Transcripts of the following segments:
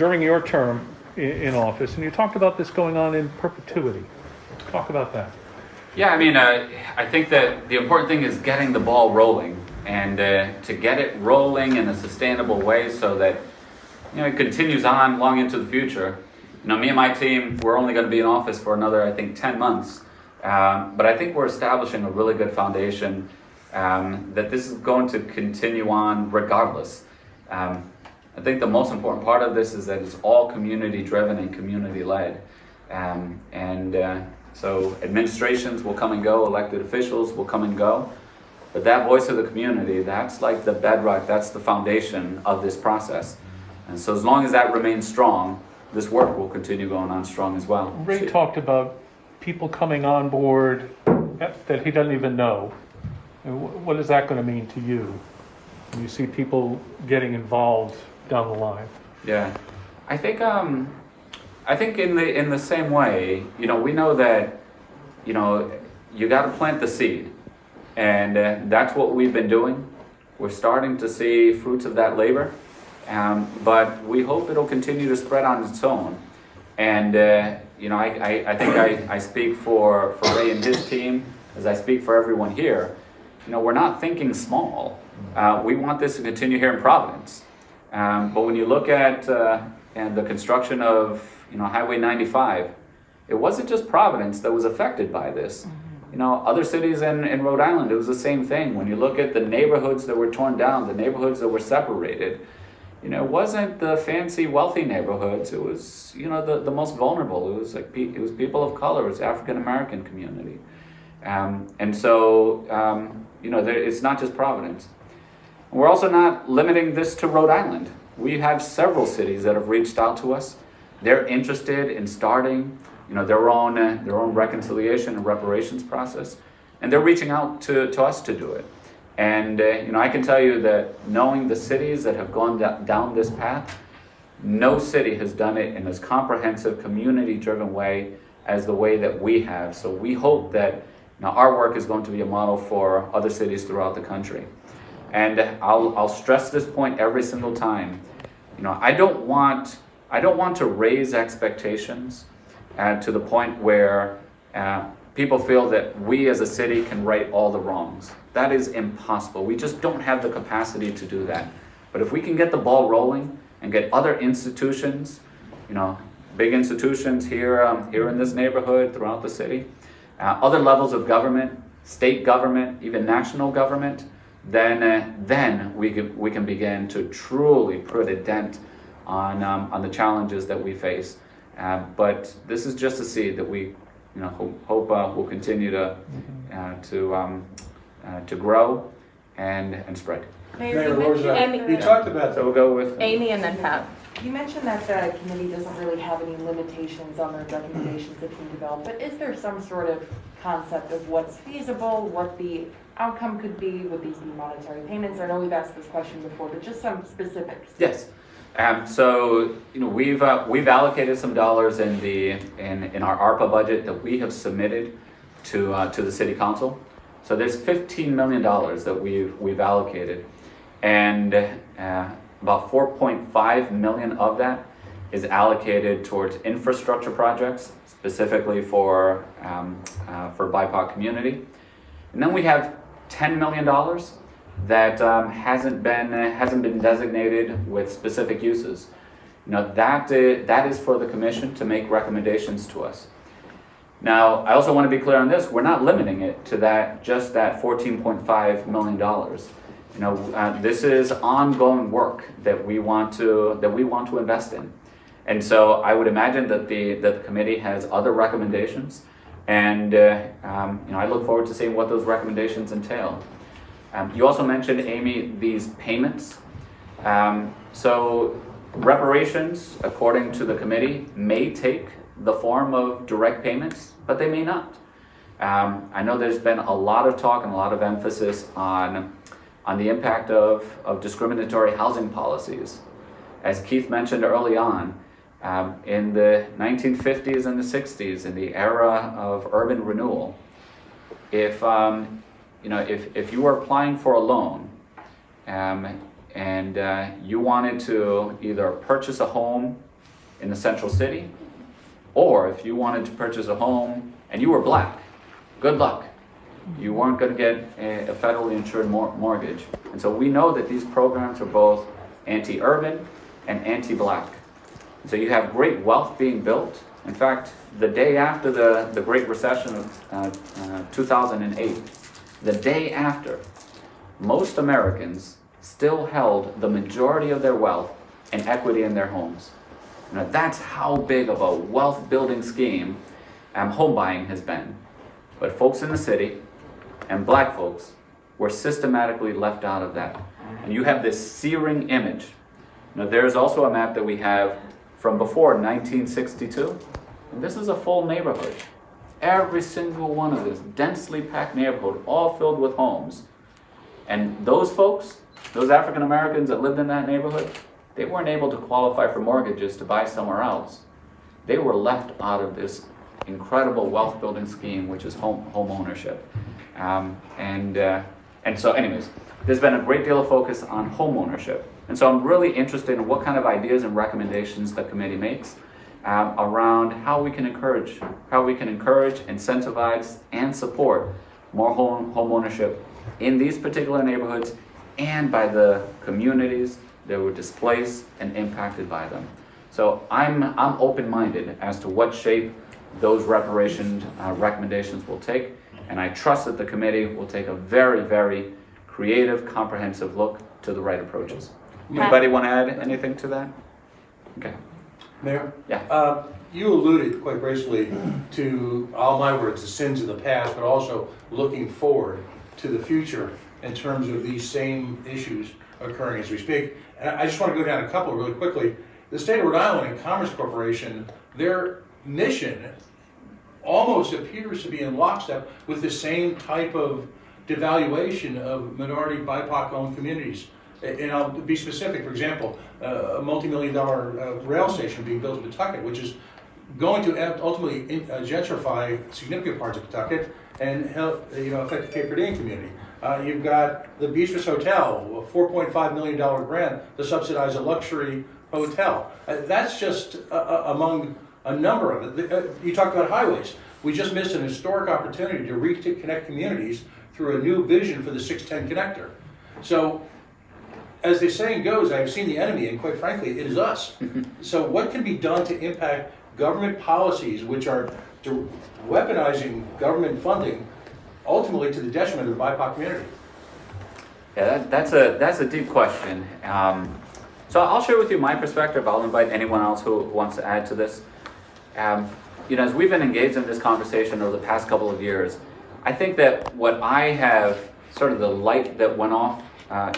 during your term in office, and you talked about this going on in perpetuity. Talk about that. Yeah, I mean, I think that the important thing is getting the ball rolling, and to get it rolling in a sustainable way so that it continues on long into the future. Me and my team, we're only going to be in office for another, I think, 10 months. But I think we're establishing a really good foundation that this is going to continue on regardless. I think the most important part of this is that it's all community-driven and community-led. So administrations will come and go, elected officials will come and go, but that voice of the community, that's like the bedrock, that's the foundation of this process. And so as long as that remains strong, this work will continue going on strong as well. Ray talked about people coming on board that he doesn't even know. And what is that going to mean to you when you see people getting involved down the line? Yeah, I think in the same way, we know that, you got to plant the seed, and that's what we've been doing. We're starting to see fruits of that labor, but we hope it'll continue to spread on its own. And I think I speak for Ray and his team, as I speak for everyone here. We're not thinking small. We want this to continue here in Providence. But when you look at and the construction of Highway 95, it wasn't just Providence that was affected by this. Other cities in Rhode Island, it was the same thing. When you look at the neighborhoods that were torn down, the neighborhoods that were separated, it wasn't the fancy, wealthy neighborhoods. It was, the most vulnerable. It was people of color. It was African American community, and so it's not just Providence. We're also not limiting this to Rhode Island. We have several cities that have reached out to us. They're interested in starting, their own reconciliation and reparations process, and they're reaching out to us to do it. And I can tell you that knowing the cities that have gone down this path, no city has done it in as comprehensive, community-driven way as the way that we have. So we hope that our work is going to be a model for other cities throughout the country. And I'll stress this point every single time. I don't want to raise expectations to the point where people feel that we as a city can right all the wrongs. That is impossible. We just don't have the capacity to do that. But if we can get the ball rolling and get other institutions, big institutions here in this neighborhood, throughout the city, other levels of government, state government, even national government, then we can begin to truly put a dent on the challenges that we face. But this is just a seed that we hope will continue to grow and spread. Mayor, you talked about So we'll go with Amy and then Pat. You mentioned that the committee doesn't really have any limitations on the recommendations that can develop, but is there some sort of concept of what's feasible, what the outcome could be? Would these be monetary payments? I know we've asked this question before, but just some specifics. Yes. So we've allocated some dollars in our ARPA budget that we have submitted to the city council. So there's $15 million that we've allocated, and about 4.5 million of that is allocated towards infrastructure projects, specifically for BIPOC community. And then we have $10 million that hasn't been designated with specific uses. That is for the commission to make recommendations to us. Now, I also want to be clear on this. We're not limiting it to just that $14.5 million. This is ongoing work that we want to invest in. And so I would imagine that the committee has other recommendations, and I look forward to seeing what those recommendations entail. You also mentioned, Amy, these payments. So reparations, according to the committee, may take the form of direct payments, but they may not. I know there's been a lot of talk and a lot of emphasis on the impact of discriminatory housing policies. As Keith mentioned early on, in the 1950s and the 60s, in the era of urban renewal, if you were applying for a loan and you wanted to either purchase a home in the central city, or if you wanted to purchase a home and you were black, good luck. You weren't going to get a federally insured mortgage. And so we know that these programs are both anti-urban and anti-black. So you have great wealth being built. In fact, the day after the Great Recession of 2008, the day after, most Americans still held the majority of their wealth and equity in their homes. Now that's how big of a wealth building scheme home buying has been. But folks in the city and black folks were systematically left out of that. And you have this searing image. Now there's also a map that we have from before 1962. And this is a full neighborhood. Every single one of this densely packed neighborhood, all filled with homes. And those folks, those African Americans that lived in that neighborhood, they weren't able to qualify for mortgages to buy somewhere else. They were left out of this incredible wealth building scheme, which is home ownership. And so anyways, there's been a great deal of focus on home ownership. And so I'm really interested in what kind of ideas and recommendations the committee makes around how we can encourage, incentivize, and support more home ownership in these particular neighborhoods and by the communities that were displaced and impacted by them. So I'm open-minded as to what shape those reparation recommendations will take, and I trust that the committee will take a very, very creative, comprehensive look to the right approaches. Anybody want to add anything to that? Okay. Mayor? Yeah. You alluded quite gracefully to, all my words, the sins of the past, but also looking forward to the future in terms of these same issues occurring as we speak. And I just want to go down a couple really quickly. The state of Rhode Island and Commerce Corporation, their mission almost appears to be in lockstep with the same type of devaluation of minority BIPOC-owned communities. And I'll be specific. For example, a multi-million-dollar rail station being built in Pawtucket, which is going to ultimately gentrify significant parts of Pawtucket and help, affect the Cape Verdean community. You've got the Beatrice Hotel, a $4.5 million grant to subsidize a luxury hotel. That's just among a number of it. You talked about highways. We just missed an historic opportunity to reconnect communities through a new vision for the 610 connector. So, as the saying goes, I've seen the enemy, and quite frankly, it is us. So what can be done to impact government policies which are weaponizing government funding, ultimately to the detriment of the BIPOC community? Yeah, that's a deep question. So I'll share with you my perspective. I'll invite anyone else who wants to add to this. As we've been engaged in this conversation over the past couple of years, I think that what I have, sort of the light that went off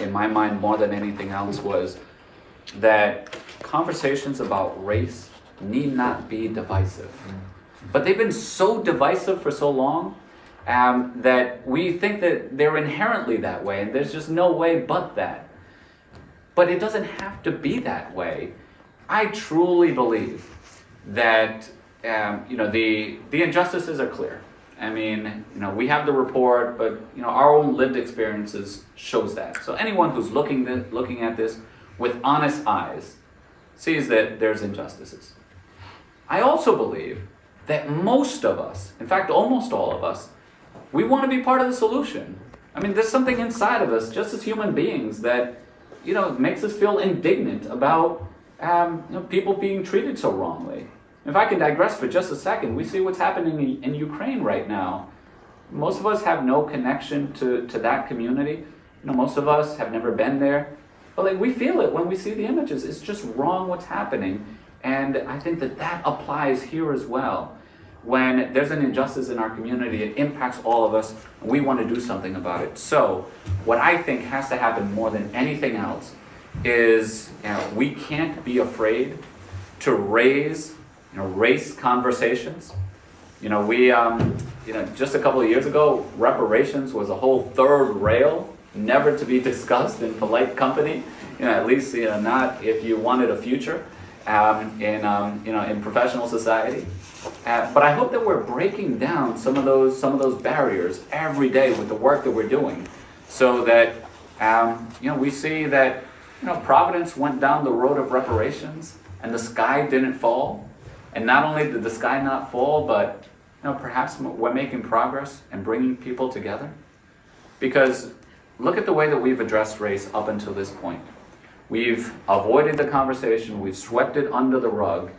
in my mind more than anything else, was that conversations about race need not be divisive. But they've been so divisive for so long that we think that they're inherently that way, and there's just no way but that. But it doesn't have to be that way. I truly believe that the injustices are clear. I mean, we have the report, but our own lived experiences shows that. So anyone who's looking at this with honest eyes sees that there's injustices. I also believe that most of us, in fact almost all of us, we want to be part of the solution. I mean, there's something inside of us, just as human beings, that makes us feel indignant about people being treated so wrongly. If I can digress for just a second, we see what's happening in Ukraine right now. Most of us have no connection to that community. Most of us have never been there. But we feel it when we see the images. It's just wrong what's happening. And I think that applies here as well. When there's an injustice in our community, it impacts all of us, and we want to do something about it. So what I think has to happen more than anything else is we can't be afraid to raise race conversations. We just a couple of years ago, reparations was a whole third rail, never to be discussed in polite company. At least not if you wanted a future in professional society. But I hope that we're breaking down some of those barriers every day with the work that we're doing, so that we see that Providence went down the road of reparations and the sky didn't fall. And not only did the sky not fall, but perhaps we're making progress and bringing people together. Because look at the way that we've addressed race up until this point. We've avoided the conversation, we've swept it under the rug.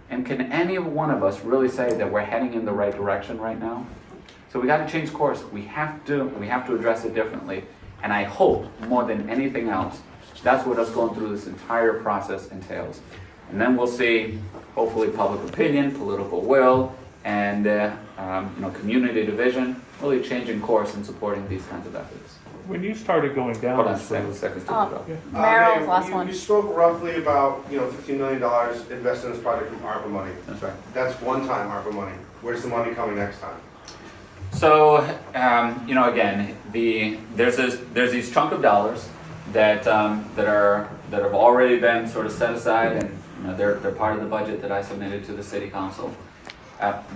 And can any one of us really say that we're heading in the right direction right now? So we got to change course. We have to address it differently. And I hope more than anything else, that's what us going through this entire process entails. And then we'll see, hopefully, public opinion, political will, and community division really changing course and supporting these kinds of efforts. When you started going down Hold on a this second, road, second. Merrill's Dave, last you- one. You spoke roughly about, $15 million invested in this project from ARPA money. That's right. That's one-time ARPA money. Where's the money coming next time? So, again, there's these chunk of dollars that have already been sort of set aside, and they're part of the budget that I submitted to the city council.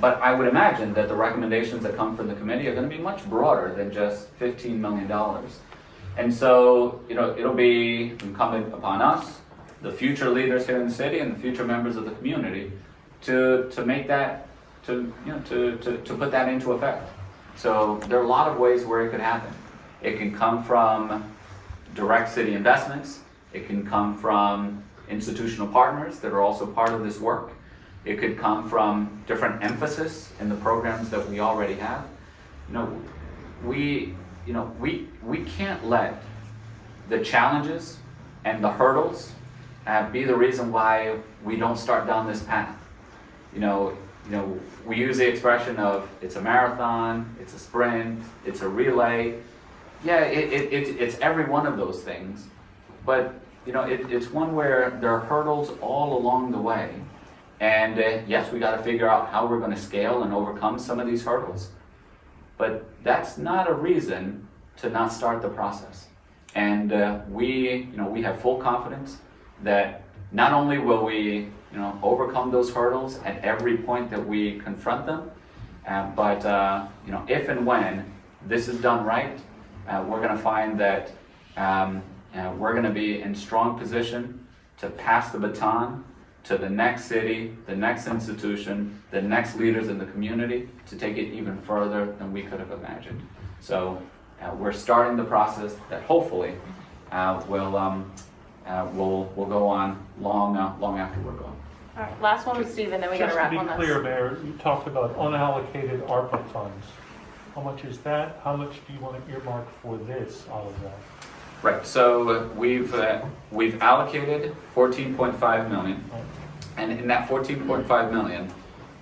But I would imagine that the recommendations that come from the committee are going to be much broader than just $15 million. And so, it'll be incumbent upon us, the future leaders here in the city, and the future members of the community, to make that, to put that into effect. So there are a lot of ways where it could happen. It can come from direct city investments. It can come from institutional partners that are also part of this work. It could come from different emphasis in the programs that we already have. We can't let the challenges and the hurdles be the reason why we don't start down this path. We use the expression of it's a marathon, it's a sprint, it's a relay. Yeah, it's every one of those things, but it's one where there are hurdles all along the way. And yes, we got to figure out how we're going to scale and overcome some of these hurdles. But that's not a reason to not start the process. And we have full confidence that not only will we overcome those hurdles at every point that we confront them, but if and when this is done right, we're going to find that we're going to be in strong position to pass the baton to the next city, the next institution, the next leaders in the community to take it even further than we could have imagined. So we're starting the process that hopefully will go on long after we're gone. All right, last one with Steve, and then we gotta wrap on Just to this. be clear, Mayor, you talked about unallocated ARPA funds. How much is that? How much do you want to earmark for this out of that? Right. So we've allocated 14.5 million, and in that 14.5 million,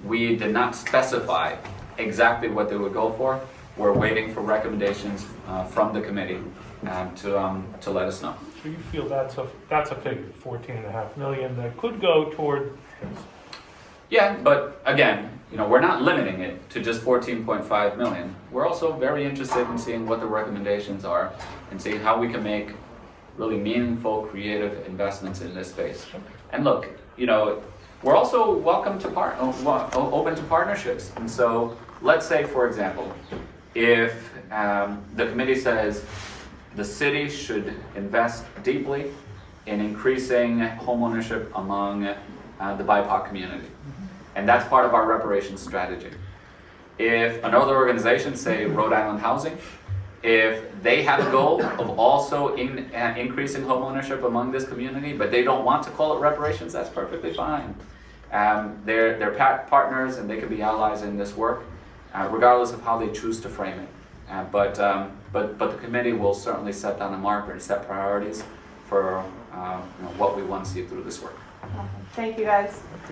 we did not specify exactly what they would go for. We're waiting for recommendations from the committee to let us know. So you feel that's a figure, 14.5 million, that could go toward this? Yeah, but again, we're not limiting it to just 14.5 million. We're also very interested in seeing what the recommendations are and seeing how we can make really meaningful, creative investments in this space. And look, we're also open to partnerships. And so let's say, for example, if the committee says the city should invest deeply in increasing homeownership among the BIPOC community. And that's part of our reparations strategy. If another organization, say Rhode Island Housing, if they have a goal of also increasing homeownership among this community, but they don't want to call it reparations, that's perfectly fine. They're partners and they can be allies in this work, regardless of how they choose to frame it. But the committee will certainly set down a marker and set priorities for what we want to see through this work. Thank you, guys.